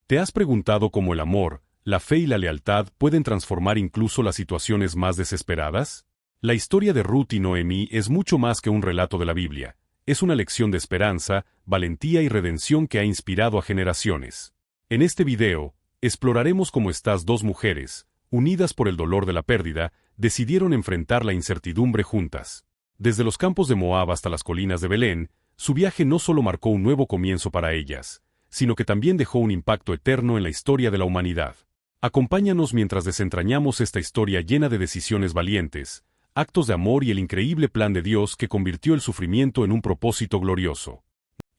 ¿Te has preguntado cómo el amor, la fe y la lealtad pueden transformar incluso las situaciones más desesperadas? La historia de Ruth y Noemí es mucho más que un relato de la Biblia. Es una lección de esperanza, valentía y redención que ha inspirado a generaciones. En este video, exploraremos cómo estas dos mujeres, unidas por el dolor de la pérdida, decidieron enfrentar la incertidumbre juntas. Desde los campos de Moab hasta las colinas de Belén, su viaje no solo marcó un nuevo comienzo para ellas, sino que también dejó un impacto eterno en la historia de la humanidad. Acompáñanos mientras desentrañamos esta historia llena de decisiones valientes, actos de amor y el increíble plan de Dios que convirtió el sufrimiento en un propósito glorioso.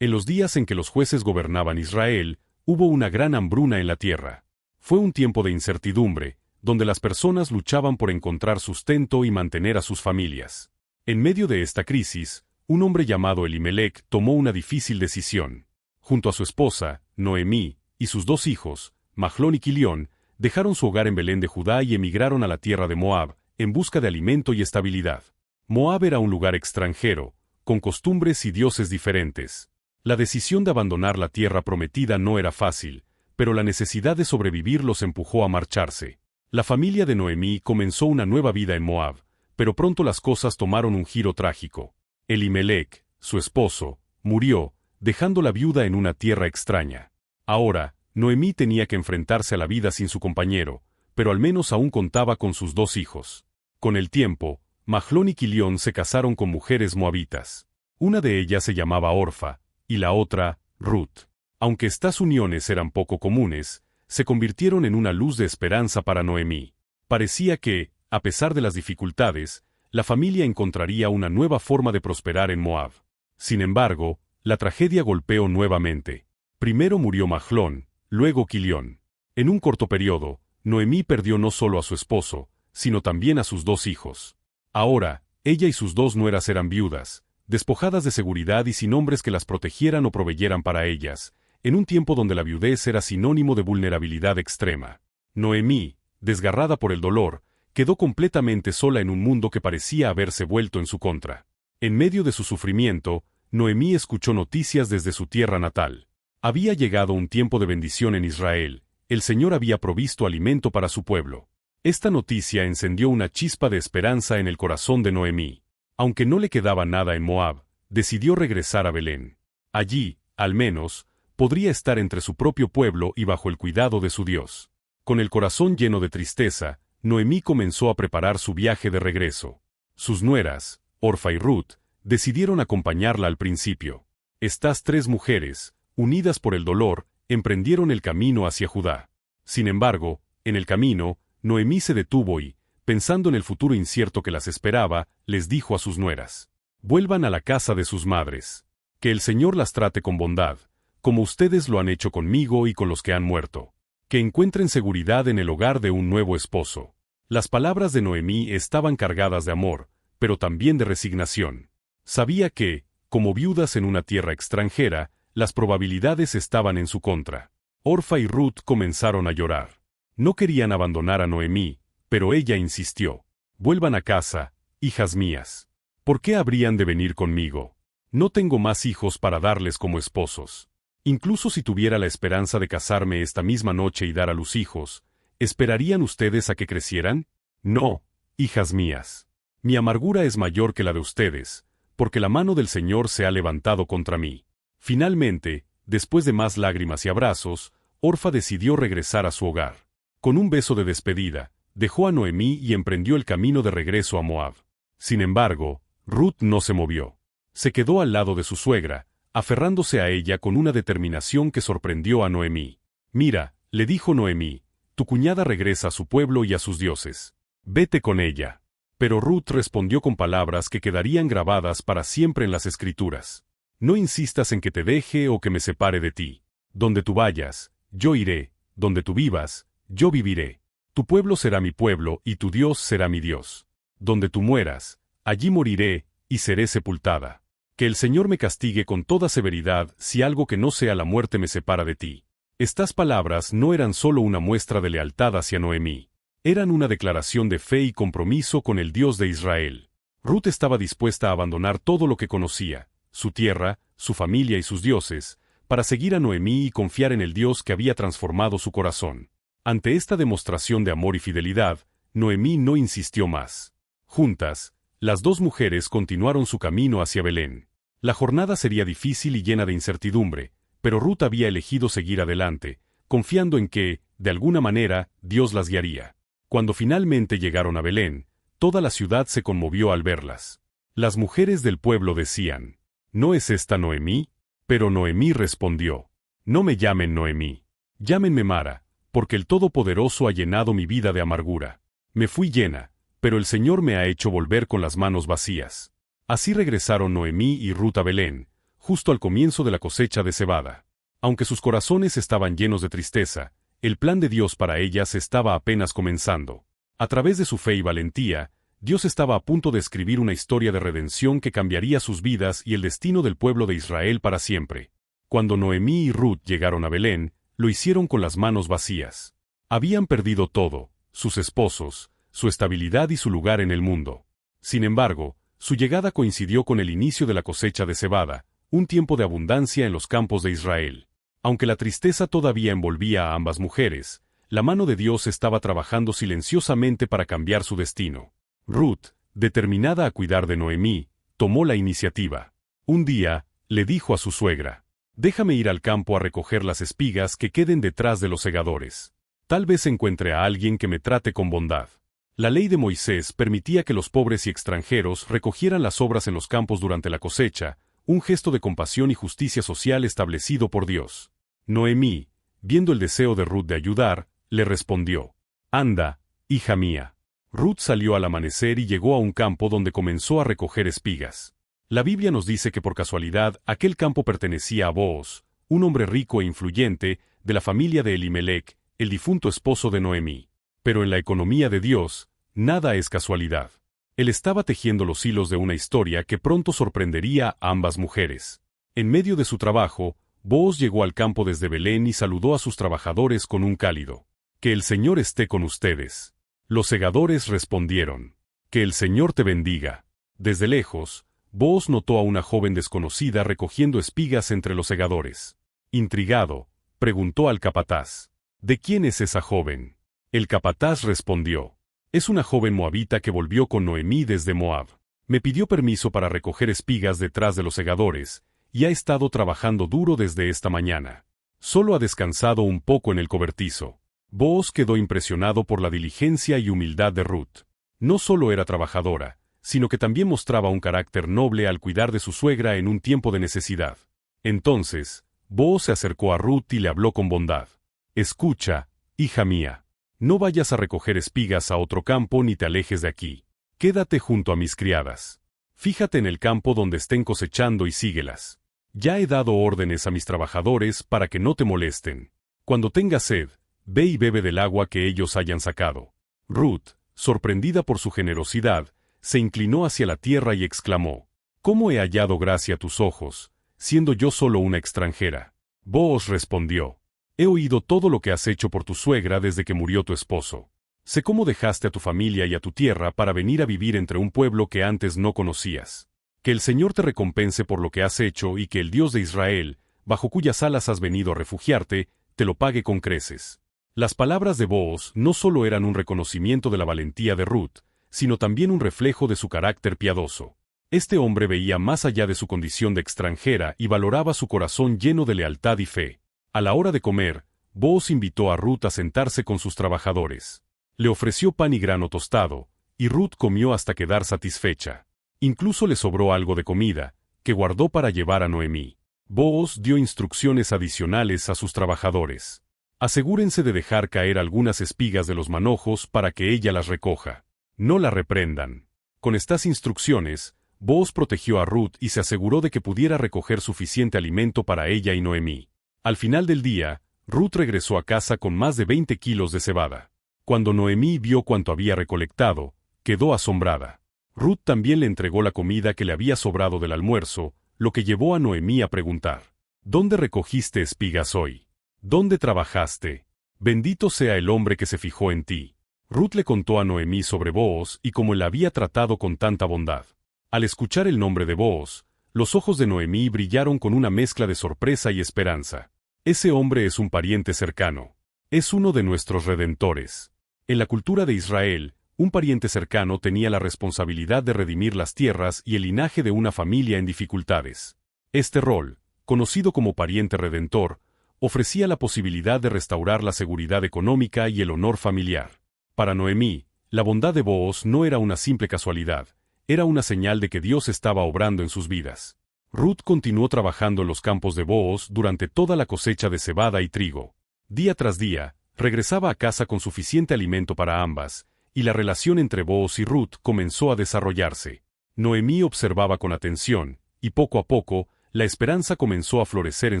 En los días en que los jueces gobernaban Israel, hubo una gran hambruna en la tierra. Fue un tiempo de incertidumbre, donde las personas luchaban por encontrar sustento y mantener a sus familias. En medio de esta crisis, un hombre llamado Elimelec tomó una difícil decisión. Junto a su esposa, Noemí, y sus dos hijos, Mahlón y Quilión, dejaron su hogar en Belén de Judá y emigraron a la tierra de Moab, en busca de alimento y estabilidad. Moab era un lugar extranjero, con costumbres y dioses diferentes. La decisión de abandonar la tierra prometida no era fácil, pero la necesidad de sobrevivir los empujó a marcharse. La familia de Noemí comenzó una nueva vida en Moab, pero pronto las cosas tomaron un giro trágico. Elimelec, su esposo, murió, dejándola viuda en una tierra extraña. Ahora, Noemí tenía que enfrentarse a la vida sin su compañero, pero al menos aún contaba con sus dos hijos. Con el tiempo, Mahlón y Quilión se casaron con mujeres moabitas. Una de ellas se llamaba Orfa, y la otra, Ruth. Aunque estas uniones eran poco comunes, se convirtieron en una luz de esperanza para Noemí. Parecía que, a pesar de las dificultades, la familia encontraría una nueva forma de prosperar en Moab. Sin embargo, la tragedia golpeó nuevamente. Primero murió Mahlón, luego Quilión. En un corto periodo, Noemí perdió no solo a su esposo, sino también a sus dos hijos. Ahora, ella y sus dos nueras eran viudas, despojadas de seguridad y sin hombres que las protegieran o proveyeran para ellas, en un tiempo donde la viudez era sinónimo de vulnerabilidad extrema. Noemí, desgarrada por el dolor, quedó completamente sola en un mundo que parecía haberse vuelto en su contra. En medio de su sufrimiento, Noemí escuchó noticias desde su tierra natal. Había llegado un tiempo de bendición en Israel, el Señor había provisto alimento para su pueblo. Esta noticia encendió una chispa de esperanza en el corazón de Noemí. Aunque no le quedaba nada en Moab, decidió regresar a Belén. Allí, al menos, podría estar entre su propio pueblo y bajo el cuidado de su Dios. Con el corazón lleno de tristeza, Noemí comenzó a preparar su viaje de regreso. Sus nueras, Orfa y Ruth, decidieron acompañarla al principio. Estas tres mujeres, unidas por el dolor, emprendieron el camino hacia Judá. Sin embargo, en el camino, Noemí se detuvo y, pensando en el futuro incierto que las esperaba, les dijo a sus nueras: «Vuelvan a la casa de sus madres. Que el Señor las trate con bondad, como ustedes lo han hecho conmigo y con los que han muerto. Que encuentren seguridad en el hogar de un nuevo esposo». Las palabras de Noemí estaban cargadas de amor, pero también de resignación. Sabía que, como viudas en una tierra extranjera, las probabilidades estaban en su contra. Orfa y Ruth comenzaron a llorar. No querían abandonar a Noemí, pero ella insistió: «Vuelvan a casa, hijas mías. ¿Por qué habrían de venir conmigo? No tengo más hijos para darles como esposos. Incluso si tuviera la esperanza de casarme esta misma noche y dar a luz hijos, ¿esperarían ustedes a que crecieran? No, hijas mías. Mi amargura es mayor que la de ustedes, porque la mano del Señor se ha levantado contra mí». Finalmente, después de más lágrimas y abrazos, Orfa decidió regresar a su hogar. Con un beso de despedida, dejó a Noemí y emprendió el camino de regreso a Moab. Sin embargo, Ruth no se movió. Se quedó al lado de su suegra, aferrándose a ella con una determinación que sorprendió a Noemí. «Mira», le dijo Noemí, «tu cuñada regresa a su pueblo y a sus dioses. Vete con ella». Pero Ruth respondió con palabras que quedarían grabadas para siempre en las Escrituras: «No insistas en que te deje o que me separe de ti. Donde tú vayas, yo iré, donde tú vivas, yo viviré. Tu pueblo será mi pueblo y tu Dios será mi Dios. Donde tú mueras, allí moriré y seré sepultada. Que el Señor me castigue con toda severidad si algo que no sea la muerte me separa de ti». Estas palabras no eran solo una muestra de lealtad hacia Noemí. Eran una declaración de fe y compromiso con el Dios de Israel. Ruth estaba dispuesta a abandonar todo lo que conocía, su tierra, su familia y sus dioses, para seguir a Noemí y confiar en el Dios que había transformado su corazón. Ante esta demostración de amor y fidelidad, Noemí no insistió más. Juntas, las dos mujeres continuaron su camino hacia Belén. La jornada sería difícil y llena de incertidumbre, pero Ruth había elegido seguir adelante, confiando en que, de alguna manera, Dios las guiaría. Cuando finalmente llegaron a Belén, toda la ciudad se conmovió al verlas. Las mujeres del pueblo decían, ¿no es esta Noemí? Pero Noemí respondió, no me llamen Noemí, llámenme Mara, porque el Todopoderoso ha llenado mi vida de amargura. Me fui llena, pero el Señor me ha hecho volver con las manos vacías. Así regresaron Noemí y Ruth a Belén, justo al comienzo de la cosecha de cebada. Aunque sus corazones estaban llenos de tristeza, el plan de Dios para ellas estaba apenas comenzando. A través de su fe y valentía, Dios estaba a punto de escribir una historia de redención que cambiaría sus vidas y el destino del pueblo de Israel para siempre. Cuando Noemí y Ruth llegaron a Belén, lo hicieron con las manos vacías. Habían perdido todo, sus esposos, su estabilidad y su lugar en el mundo. Sin embargo, su llegada coincidió con el inicio de la cosecha de cebada, un tiempo de abundancia en los campos de Israel. Aunque la tristeza todavía envolvía a ambas mujeres, la mano de Dios estaba trabajando silenciosamente para cambiar su destino. Ruth, determinada a cuidar de Noemí, tomó la iniciativa. Un día, le dijo a su suegra, «Déjame ir al campo a recoger las espigas que queden detrás de los segadores. Tal vez encuentre a alguien que me trate con bondad». La ley de Moisés permitía que los pobres y extranjeros recogieran las obras en los campos durante la cosecha, un gesto de compasión y justicia social establecido por Dios. Noemí, viendo el deseo de Ruth de ayudar, le respondió, «Anda, hija mía». Ruth salió al amanecer y llegó a un campo donde comenzó a recoger espigas. La Biblia nos dice que por casualidad aquel campo pertenecía a Booz, un hombre rico e influyente, de la familia de Elimelec, el difunto esposo de Noemí. Pero en la economía de Dios, nada es casualidad. Él estaba tejiendo los hilos de una historia que pronto sorprendería a ambas mujeres. En medio de su trabajo, Booz llegó al campo desde Belén y saludó a sus trabajadores con un cálido, «Que el Señor esté con ustedes». Los segadores respondieron, «Que el Señor te bendiga». Desde lejos, Booz notó a una joven desconocida recogiendo espigas entre los segadores. Intrigado, preguntó al capataz, «¿De quién es esa joven?». El capataz respondió, «Es una joven moabita que volvió con Noemí desde Moab. Me pidió permiso para recoger espigas detrás de los segadores, y ha estado trabajando duro desde esta mañana. Solo ha descansado un poco en el cobertizo». Booz quedó impresionado por la diligencia y humildad de Ruth. No solo era trabajadora, sino que también mostraba un carácter noble al cuidar de su suegra en un tiempo de necesidad. Entonces, Booz se acercó a Ruth y le habló con bondad. «Escucha, hija mía. No vayas a recoger espigas a otro campo ni te alejes de aquí. Quédate junto a mis criadas. Fíjate en el campo donde estén cosechando y síguelas. Ya he dado órdenes a mis trabajadores para que no te molesten. Cuando tengas sed, ve y bebe del agua que ellos hayan sacado». Ruth, sorprendida por su generosidad, se inclinó hacia la tierra y exclamó, «¿Cómo he hallado gracia a tus ojos, siendo yo solo una extranjera?». Booz respondió, «He oído todo lo que has hecho por tu suegra desde que murió tu esposo. Sé cómo dejaste a tu familia y a tu tierra para venir a vivir entre un pueblo que antes no conocías. Que el Señor te recompense por lo que has hecho y que el Dios de Israel, bajo cuyas alas has venido a refugiarte, te lo pague con creces». Las palabras de Booz no solo eran un reconocimiento de la valentía de Ruth, sino también un reflejo de su carácter piadoso. Este hombre veía más allá de su condición de extranjera y valoraba su corazón lleno de lealtad y fe. A la hora de comer, Booz invitó a Ruth a sentarse con sus trabajadores. Le ofreció pan y grano tostado, y Ruth comió hasta quedar satisfecha. Incluso le sobró algo de comida, que guardó para llevar a Noemí. Booz dio instrucciones adicionales a sus trabajadores. «Asegúrense de dejar caer algunas espigas de los manojos para que ella las recoja. No la reprendan». Con estas instrucciones, Booz protegió a Ruth y se aseguró de que pudiera recoger suficiente alimento para ella y Noemí. Al final del día, Ruth regresó a casa con más de 20 kilos de cebada. Cuando Noemí vio cuánto había recolectado, quedó asombrada. Ruth también le entregó la comida que le había sobrado del almuerzo, lo que llevó a Noemí a preguntar, «¿Dónde recogiste espigas hoy? ¿Dónde trabajaste? Bendito sea el hombre que se fijó en ti». Ruth le contó a Noemí sobre Booz y cómo la había tratado con tanta bondad. Al escuchar el nombre de Booz, Los ojos de Noemí brillaron con una mezcla de sorpresa y esperanza. Ese hombre es un pariente cercano. Es uno de nuestros redentores. En la cultura de Israel, un pariente cercano tenía la responsabilidad de redimir las tierras y el linaje de una familia en dificultades. Este rol, conocido como pariente redentor, ofrecía la posibilidad de restaurar la seguridad económica y el honor familiar. Para Noemí, la bondad de Booz no era una simple casualidad, era una señal de que Dios estaba obrando en sus vidas. Ruth continuó trabajando en los campos de Booz durante toda la cosecha de cebada y trigo. Día tras día, regresaba a casa con suficiente alimento para ambas, y la relación entre Booz y Ruth comenzó a desarrollarse. Noemí observaba con atención, y poco a poco, la esperanza comenzó a florecer en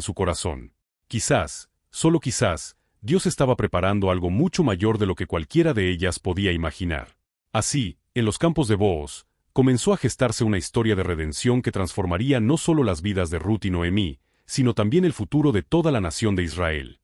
su corazón. Quizás, solo quizás, Dios estaba preparando algo mucho mayor de lo que cualquiera de ellas podía imaginar. Así, en los campos de Booz, comenzó a gestarse una historia de redención que transformaría no solo las vidas de Ruth y Noemí, sino también el futuro de toda la nación de Israel.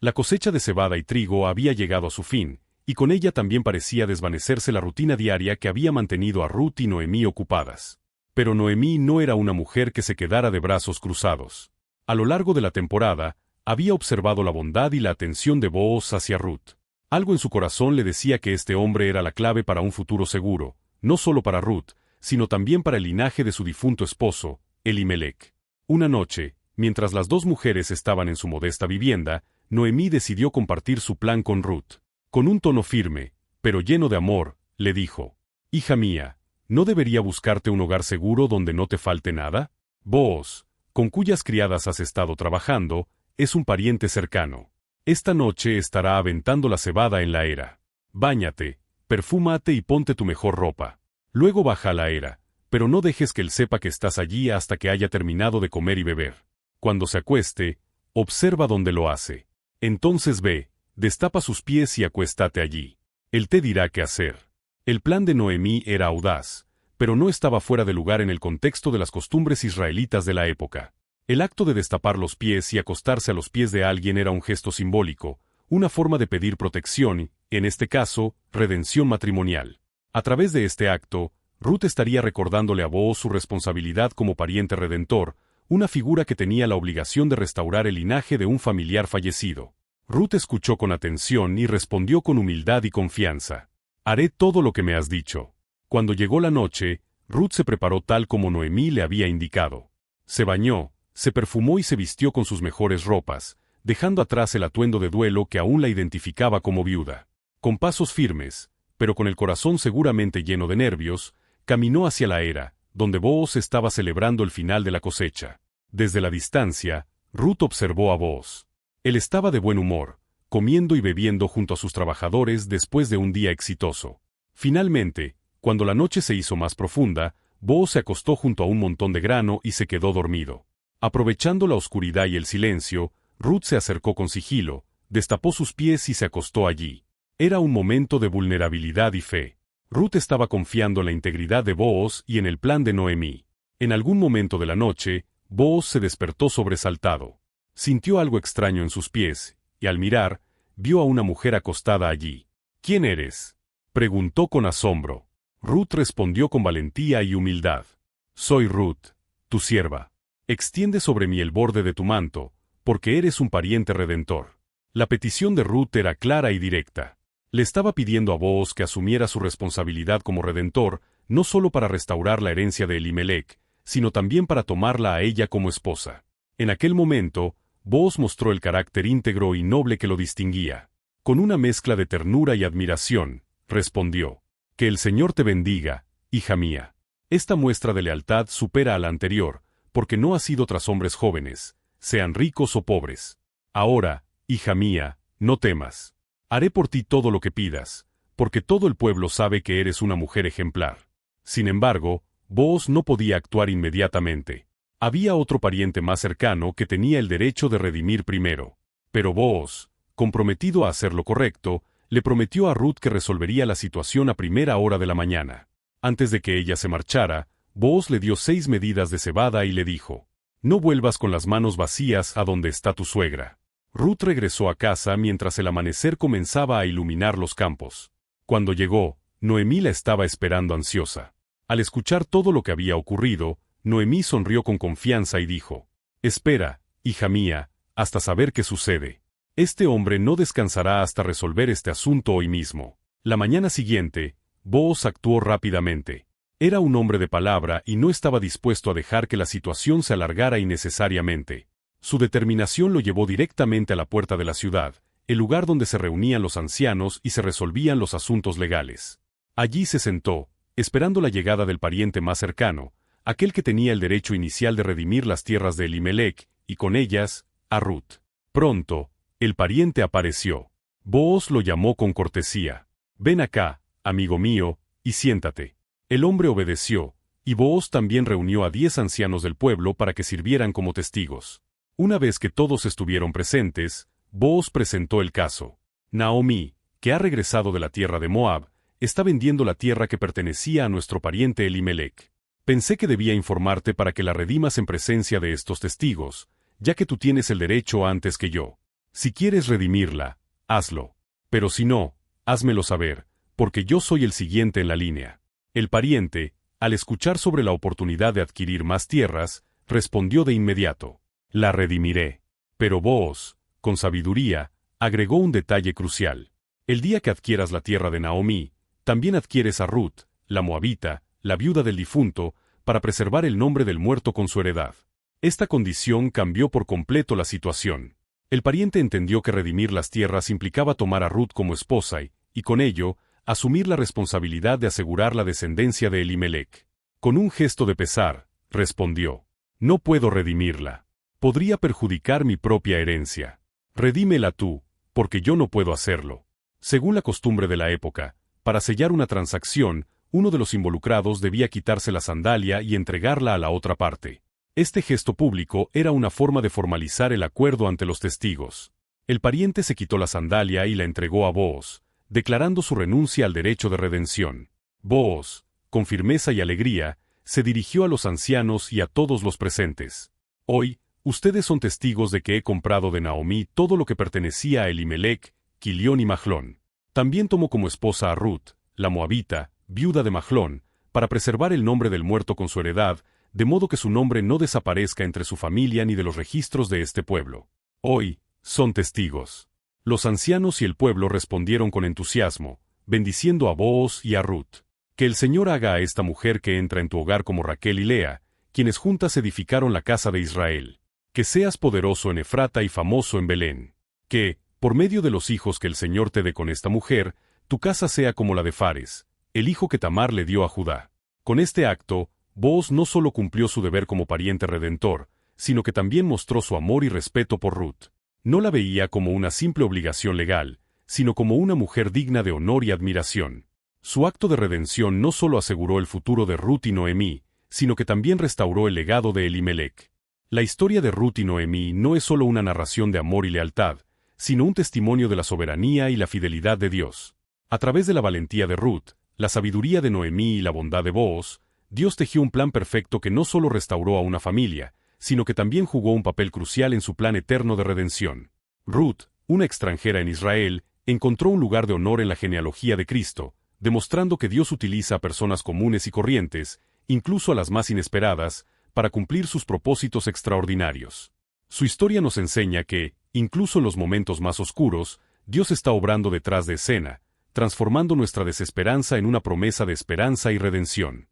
La cosecha de cebada y trigo había llegado a su fin, y con ella también parecía desvanecerse la rutina diaria que había mantenido a Ruth y Noemí ocupadas. Pero Noemí no era una mujer que se quedara de brazos cruzados. A lo largo de la temporada, había observado la bondad y la atención de Booz hacia Ruth. Algo en su corazón le decía que este hombre era la clave para un futuro seguro, no solo para Ruth, sino también para el linaje de su difunto esposo, Elimelec. Una noche, mientras las dos mujeres estaban en su modesta vivienda, Noemí decidió compartir su plan con Ruth. Con un tono firme, pero lleno de amor, le dijo: «Hija mía, ¿no debería buscarte un hogar seguro donde no te falte nada? Booz, con cuyas criadas has estado trabajando, es un pariente cercano. Esta noche estará aventando la cebada en la era. Báñate, perfúmate y ponte tu mejor ropa. Luego baja a la era, pero no dejes que él sepa que estás allí hasta que haya terminado de comer y beber. Cuando se acueste, observa dónde lo hace. Entonces ve, destapa sus pies y acuéstate allí. Él te dirá qué hacer». El plan de Noemí era audaz, pero no estaba fuera de lugar en el contexto de las costumbres israelitas de la época. El acto de destapar los pies y acostarse a los pies de alguien era un gesto simbólico, una forma de pedir protección, en este caso, redención matrimonial. A través de este acto, Ruth estaría recordándole a Booz su responsabilidad como pariente redentor, una figura que tenía la obligación de restaurar el linaje de un familiar fallecido. Ruth escuchó con atención y respondió con humildad y confianza: «Haré todo lo que me has dicho». Cuando llegó la noche, Ruth se preparó tal como Noemí le había indicado. Se bañó, se perfumó y se vistió con sus mejores ropas, dejando atrás el atuendo de duelo que aún la identificaba como viuda. Con pasos firmes, pero con el corazón seguramente lleno de nervios, caminó hacia la era, donde Booz estaba celebrando el final de la cosecha. Desde la distancia, Ruth observó a Booz. Él estaba de buen humor, comiendo y bebiendo junto a sus trabajadores después de un día exitoso. Finalmente, cuando la noche se hizo más profunda, Booz se acostó junto a un montón de grano y se quedó dormido. Aprovechando la oscuridad y el silencio, Ruth se acercó con sigilo, destapó sus pies y se acostó allí. Era un momento de vulnerabilidad y fe. Ruth estaba confiando en la integridad de Booz y en el plan de Noemí. En algún momento de la noche, Booz se despertó sobresaltado. Sintió algo extraño en sus pies, y al mirar, vio a una mujer acostada allí. «¿Quién eres?», preguntó con asombro. Ruth respondió con valentía y humildad: «Soy Ruth, tu sierva. Extiende sobre mí el borde de tu manto, porque eres un pariente redentor». La petición de Ruth era clara y directa. Le estaba pidiendo a Booz que asumiera su responsabilidad como redentor, no solo para restaurar la herencia de Elimelec, sino también para tomarla a ella como esposa. En aquel momento, Booz mostró el carácter íntegro y noble que lo distinguía. Con una mezcla de ternura y admiración, respondió: «Que el Señor te bendiga, hija mía. Esta muestra de lealtad supera a la anterior, porque no has ido tras hombres jóvenes, sean ricos o pobres. Ahora, hija mía, no temas. Haré por ti todo lo que pidas, porque todo el pueblo sabe que eres una mujer ejemplar». Sin embargo, Booz no podía actuar inmediatamente. Había otro pariente más cercano que tenía el derecho de redimir primero. Pero Booz, comprometido a hacer lo correcto, le prometió a Ruth que resolvería la situación a primera hora de la mañana. Antes de que ella se marchara, Booz le dio 6 medidas de cebada y le dijo: «No vuelvas con las manos vacías a donde está tu suegra». Ruth regresó a casa mientras el amanecer comenzaba a iluminar los campos. Cuando llegó, Noemí la estaba esperando ansiosa. Al escuchar todo lo que había ocurrido, Noemí sonrió con confianza y dijo: «Espera, hija mía, hasta saber qué sucede. Este hombre no descansará hasta resolver este asunto hoy mismo». La mañana siguiente, Booz actuó rápidamente. Era un hombre de palabra y no estaba dispuesto a dejar que la situación se alargara innecesariamente. Su determinación lo llevó directamente a la puerta de la ciudad, el lugar donde se reunían los ancianos y se resolvían los asuntos legales. Allí se sentó, esperando la llegada del pariente más cercano, aquel que tenía el derecho inicial de redimir las tierras de Elimelec, y con ellas, a Ruth. Pronto, el pariente apareció. Booz lo llamó con cortesía. «Ven acá, amigo mío, y siéntate». El hombre obedeció, y Booz también reunió a 10 ancianos del pueblo para que sirvieran como testigos. Una vez que todos estuvieron presentes, Booz presentó el caso. «Naomi, que ha regresado de la tierra de Moab, está vendiendo la tierra que pertenecía a nuestro pariente Elimelec. Pensé que debía informarte para que la redimas en presencia de estos testigos, ya que tú tienes el derecho antes que yo. Si quieres redimirla, hazlo. Pero si no, házmelo saber, porque yo soy el siguiente en la línea». El pariente, al escuchar sobre la oportunidad de adquirir más tierras, respondió de inmediato: «La redimiré». Pero Booz, con sabiduría, agregó un detalle crucial: «El día que adquieras la tierra de Naomi, también adquieres a Ruth, la moabita, la viuda del difunto, para preservar el nombre del muerto con su heredad». Esta condición cambió por completo la situación. El pariente entendió que redimir las tierras implicaba tomar a Ruth como esposa y con ello, asumir la responsabilidad de asegurar la descendencia de Elimelec. Con un gesto de pesar, respondió: «No puedo redimirla. Podría perjudicar mi propia herencia. Redímela tú, porque yo no puedo hacerlo». Según la costumbre de la época, para sellar una transacción, uno de los involucrados debía quitarse la sandalia y entregarla a la otra parte. Este gesto público era una forma de formalizar el acuerdo ante los testigos. El pariente se quitó la sandalia y la entregó a Booz, declarando su renuncia al derecho de redención. Booz, con firmeza y alegría, se dirigió a los ancianos y a todos los presentes. «Hoy, ustedes son testigos de que he comprado de Naomi todo lo que pertenecía a Elimelec, Quilión y Mahlón. También tomó como esposa a Ruth, la moabita, viuda de Mahlón, para preservar el nombre del muerto con su heredad, de modo que su nombre no desaparezca entre su familia ni de los registros de este pueblo. Hoy, son testigos». Los ancianos y el pueblo respondieron con entusiasmo, bendiciendo a Booz y a Ruth. «Que el Señor haga a esta mujer que entra en tu hogar como Raquel y Lea, quienes juntas edificaron la casa de Israel. Que seas poderoso en Efrata y famoso en Belén. Que, por medio de los hijos que el Señor te dé con esta mujer, tu casa sea como la de Fares, el hijo que Tamar le dio a Judá». Con este acto, Booz no solo cumplió su deber como pariente redentor, sino que también mostró su amor y respeto por Ruth. No la veía como una simple obligación legal, sino como una mujer digna de honor y admiración. Su acto de redención no solo aseguró el futuro de Ruth y Noemí, sino que también restauró el legado de Elimelec. La historia de Ruth y Noemí no es solo una narración de amor y lealtad, sino un testimonio de la soberanía y la fidelidad de Dios. A través de la valentía de Ruth, la sabiduría de Noemí y la bondad de Booz, Dios tejió un plan perfecto que no solo restauró a una familia, sino que también jugó un papel crucial en su plan eterno de redención. Ruth, una extranjera en Israel, encontró un lugar de honor en la genealogía de Cristo, demostrando que Dios utiliza a personas comunes y corrientes, incluso a las más inesperadas, para cumplir sus propósitos extraordinarios. Su historia nos enseña que, incluso en los momentos más oscuros, Dios está obrando detrás de escena, transformando nuestra desesperanza en una promesa de esperanza y redención.